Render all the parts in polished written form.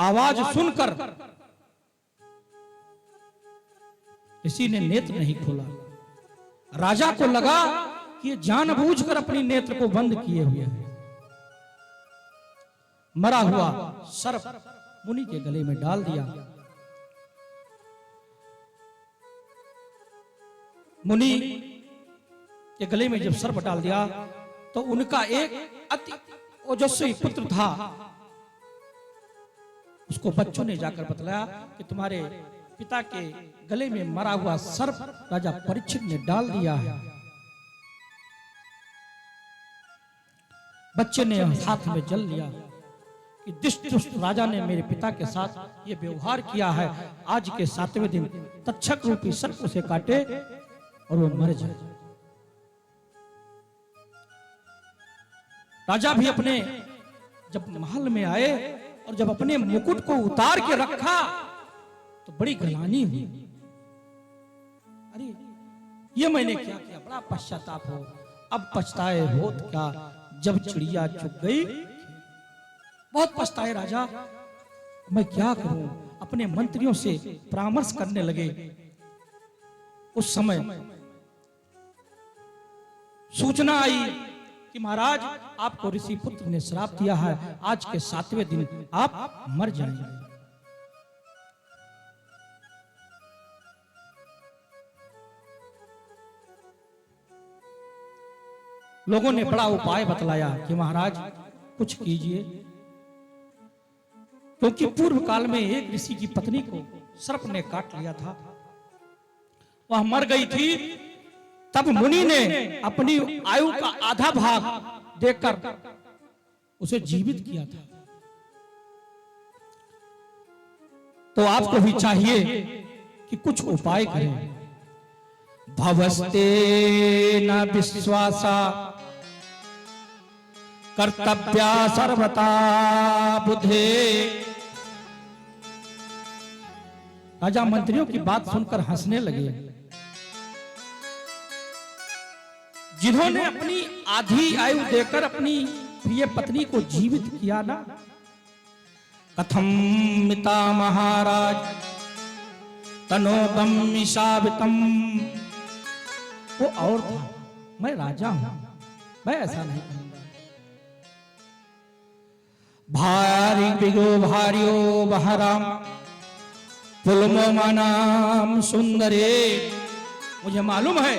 आवाज सुनकर किसी ने नेत्र नहीं खोला। राजा को लगा कि ये जानबूझकर अपनी नेत्र को बंद किए हुए है। मरा हुआ सर्प मुनि के गले में डाल दिया। मुनि के गले में जब सर्प डाल दिया तो उनका एक अति ओजस्वी पुत्र था, उसको बच्चों ने जाकर बतलाया कि तुम्हारे पिता के गले में मरा हुआ सर्प राजा परीक्षित ने डाल दिया है। बच्चे ने हाथ में जल लिया कि दुष्ट राजा ने मेरे पिता के साथ ये व्यवहार किया है, आज के 7वें दिन तक्षक रूपी सर्प उसे काटे और वो मर जाए। राजा भी अपने जब महल में आए और जब अपने मुकुट को उतार के रखा तो बड़ी गलानी हुई। अरे ये मैंने क्या किया, बड़ा पश्चाताप हो, अब पछताए होत क्या जब चिड़िया चुग गई। बहुत पछताए राजा, मैं क्या करूं। अपने मंत्रियों से परामर्श करने लगे। उस समय सूचना आई कि महाराज आपको ऋषि पुत्र ने श्राप दिया है, आज के 7वें दिन आप मर जाएंगे। लोगों ने बड़ा उपाय बतलाया कि महाराज कुछ कीजिए, क्योंकि पूर्व काल में एक ऋषि की पत्नी को सर्प ने काट लिया था, वह मर गई थी। तब मुनि ने अपनी आयु का आधा भाग देकर उसे जीवित किया था। तो आपको भी चाहिए कि कुछ उपाय करें। भवस्ते न विश्वासा कर्तव्या सर्वता बुद्धे। राजा मंत्रियों की बात सुनकर हंसने लगे। जिन्होंने अपनी आधी आयु देकर अपनी प्रिय पत्नी को जीवित किया ना, कथम मिता महाराज तनोगम निशावितम। वो और था, मैं राजा हूं, मैं ऐसा नहीं करूंगा। भारी बिगो भारियो बहराम पुलमो मानाम सुंदरे। मुझे मालूम है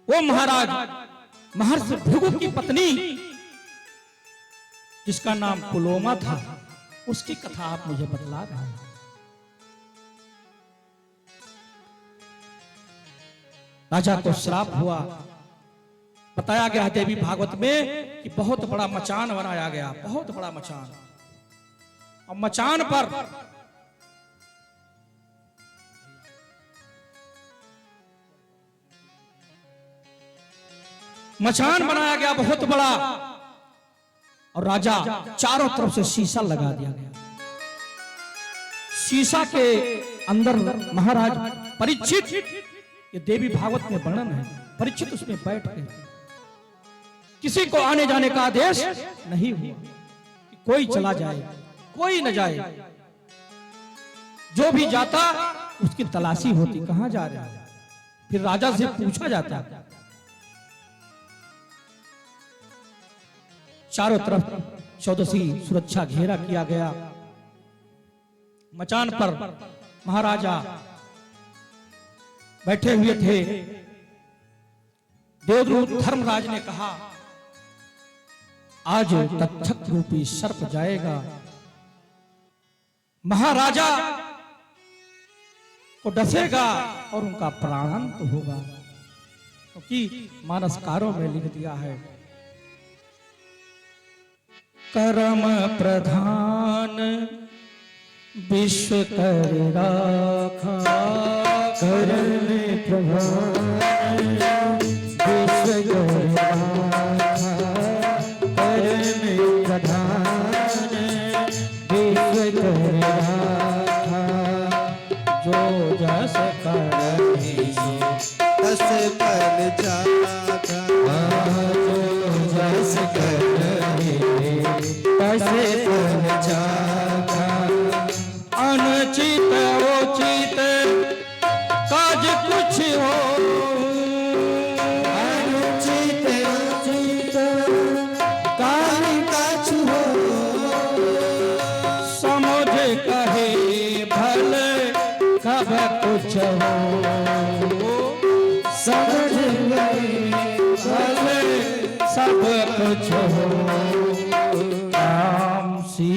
वो महाराज महर्षि भृगु की पत्नी जिसका नाम पुलोमा था, उसकी कथा आप मुझे बतला रहे हैं। राजा को श्राप हुआ। बताया गया देवी भागवत में कि बहुत बड़ा मचान बनाया गया, बहुत बड़ा मचान। और मचान पर मचान बनाया गया बहुत बड़ा, और राजा चारों तरफ से शीशा लगा दिया गया। शीशा के अंदर महाराज परीक्षित, ये देवी भागवत में वर्णन है, परीक्षित उसमें बैठ गए। किसी को आने जाने का आदेश नहीं हुआ कि कोई चला जाए, कोई न जाए। जो भी जाता उसकी तलाशी होती, कहां जा रहा है। फिर राजा से पूछा जाता। चारों तरफ चौदसी सुरक्षा घेरा किया गया। मचान पर महाराजा बैठे हुए थे। देवदूत धर्मराज ने कहा, आज तक्षक रूपी सर्प जाएगा, महाराजा को डसेगा और उनका प्राणांत होगा। क्योंकि मानसकारों में लिख दिया है, कर्म प्रधान विश्व कर राखा। कर्म प्रधान विश्व कर राखा। कर्म प्रधान विश्व कर राखा। जो जस करहि तस फल जागा। जो जस करहि तस फल जागा।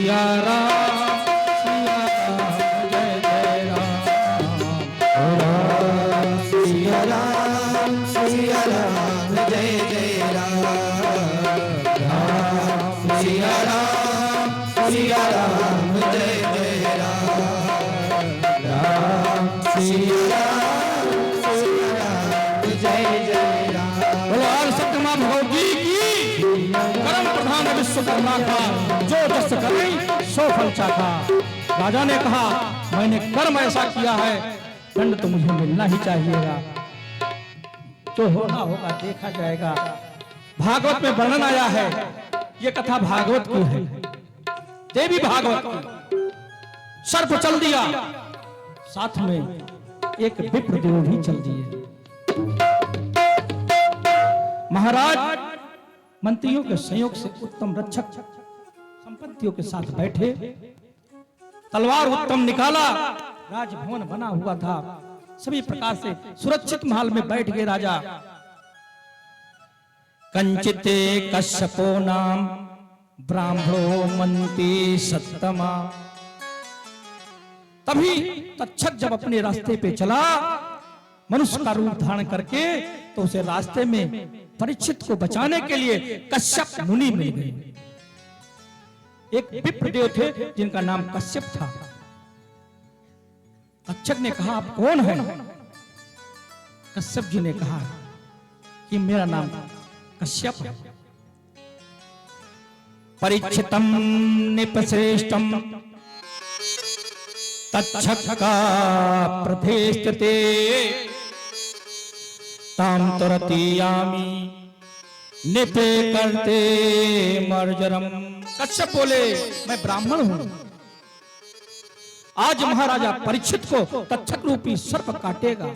सिया राम जय जय राम सिया राम जय जय राम सिया राम जय जय राम सिया राम जय जय राम। भगवान सत्यमा भगवती की परम प्रधान विश्वकर्मा का जो जस करे सो फल चाखा। राजा ने कहा मैंने कर्म ऐसा किया है, दंड तो मुझे मिलना ही चाहिएगा। जो होना होगा देखा जाएगा। भागवत में वर्णन आया है, ये कथा भागवत की है, देवी भागवत की। सर्प चल दिया, साथ में एक विप्रदेव भी चल दिए। महाराज मंत्रियों के संयोग से उत्तम रक्षक संपत्तियों के साथ बैठे, तलवार उत्तम निकाला, राजभवन बना हुआ था, सभी प्रकार से सुरक्षित महल में बैठ गए राजा। कंचिते कश्यपो नाम ब्राह्मणो मंत्री सत्तमा। तभी तक्षक जब अपने रास्ते पे चला मनुष्य का रूप धारण करके, तो उसे रास्ते में परीक्षित को बचाने के लिए कश्यप मुनि मिल गए। एक विप्रदेव थे जिनका नाम कश्यप था। तक्षक ने कहा आप कौन हैं? कश्यप जी ने कहा कि मेरा नाम कश्यप है। परीक्षितम निपश्रेष्ठम तक्षक का प्रथेष्टते ताम तुरतीयामी निपे करते मर्जरम। कश्यप बोले मैं ब्राह्मण हूं, आज महाराजा परीक्षित को तक्षक रूपी सर्प काटेगा,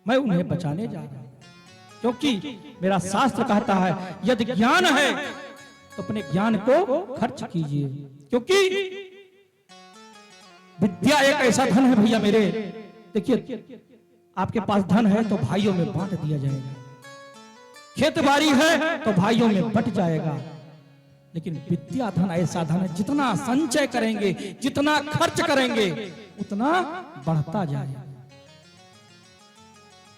मैं उन्हें बचाने जा रहा हूं। क्योंकि मेरा शास्त्र कहता है यदि ज्ञान है तो अपने ज्ञान को खर्च कीजिए, क्योंकि विद्या एक ऐसा धन है भैया मेरे। देखिए आपके पास धन है तो भाइयों में बांट दिया जाएगा, खेत बाड़ी है तो भाइयों में बट जाएगा, लेकिन विद्या धन ऐसा धन है जितना संचय करेंगे, जितना खर्च करेंगे, उतना बढ़ता जाएगा।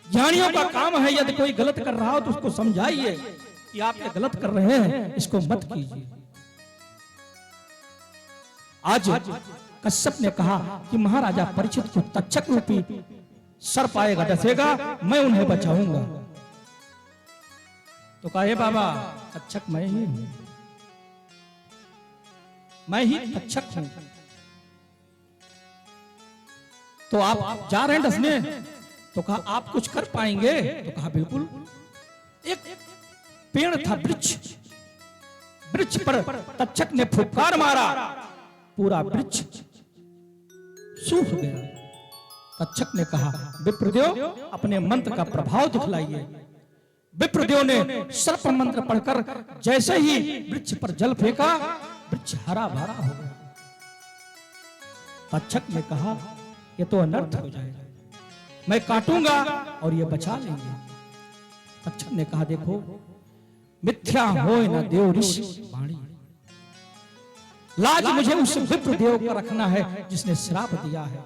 ज्ञानियों का काम है यदि कोई गलत कर रहा हो तो उसको समझाइए कि आप ये गलत कर रहे हैं, इसको मत कीजिए। आज कश्यप ने कहा कि महाराजा परीक्षित को तक्षक रूपी सर्प आएगा डसेगा, मैं उन्हें बचाऊंगा। तो कहा हे बाबा तक्षक मैं ही हूं, मैं ही तक्षक हूं। तो आप जा रहे हैं डसने? तो कहा आप कुछ कर पाएंगे? तो कहा बिल्कुल। एक पेड़ था वृक्ष, वृक्ष पर तक्षक ने फुफकार मारा, पूरा वृक्ष सूख गया। तक्षक ने कहा विप्रदेव अपने मंत्र का प्रभाव दिखलाइए। विप्रदेव ने सर्प मंत्र पढ़कर जैसे ही वृक्ष पर जल फेंका, वृक्ष हरा भरा हो गया। तक्षक ने कहा यह तो अनर्थ हो जाएगा, मैं काटूंगा और ये बचा लेंगे। तक्षक ने कहा देखो मिथ्या होय न देव ऋषि वाणी, लाज मुझे उस विप्रदेव को रखना है जिसने श्राप दिया है,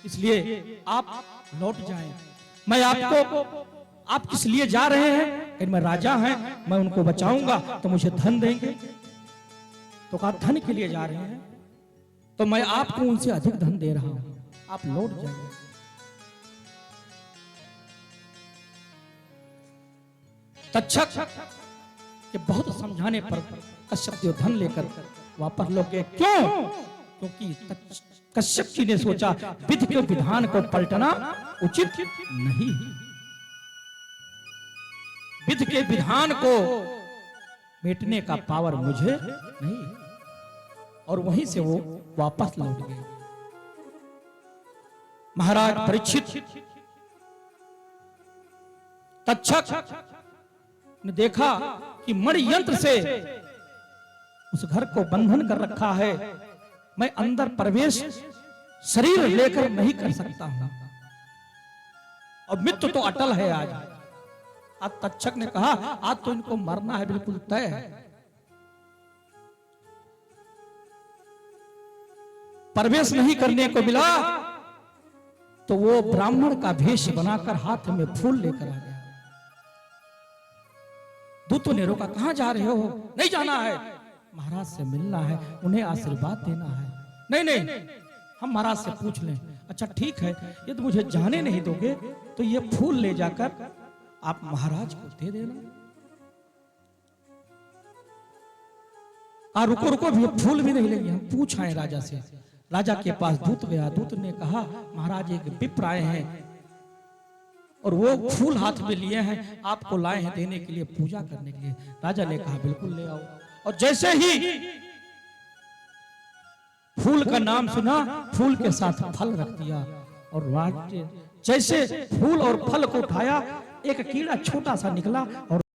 इसलिए आप लौट जाएं। मैं आपको आप किस लिए जा रहे हैं? कि मैं राजा हैं, मैं उनको बचाऊंगा तो मुझे धन देंगे। तो कहा धन के लिए जा रहे हैं तो मैं आपको उनसे अधिक धन दे रहा हूं, आप लौट जाइए। तक्षक के बहुत समझाने पर कश्यप देव धन लेकर वापस लौट गए। क्यों? क्योंकि कश्यप जी ने सोचा विधि के विधान को पलटना उचित नहीं, विधि के विधान को मेटने का पावर मुझे नहीं। और वहीं से वो वापस लौट गए। महाराज परीक्षित तक्षक ने देखा कि मणि यंत्र से उस घर को बंधन कर रखा है, मैं अंदर प्रवेश शरीर लेकर नहीं कर सकता हूं, और मृत्यु तो अटल है। आज तक्षक ने कहा आज तो इनको मरना है, बिल्कुल तय है। प्रवेश नहीं करने को मिला तो वो ब्राह्मण का भेष बनाकर हाथ में फूल लेकर आ गया। दूतों ने रोका, कहां जा रहे हो? नहीं जाना है, महाराज से मिलना है, उन्हें आशीर्वाद देना है। नहीं नहीं, हम महाराज से पूछ लें। अच्छा ठीक है, यदि मुझे जाने नहीं दोगे तो ये फूल ले जाकर आप महाराज को दे देना। रुको रुको, भी फूल भी नहीं लेंगे, हम पूछ आए राजा से। राजा के पास दूत गया, दूत ने कहा महाराज एक विप्र आए हैं और वो फूल हाथ में लिए हैं, आपको लाए हैं देने के लिए, पूजा करने के लिए। राजा ने कहा बिल्कुल ले आओ। और जैसे ही फूल का नाम सुना, फूल के साथ फल रख दिया और जैसे फूल और फल को उठाया, एक कीड़ा छोटा सा निकला और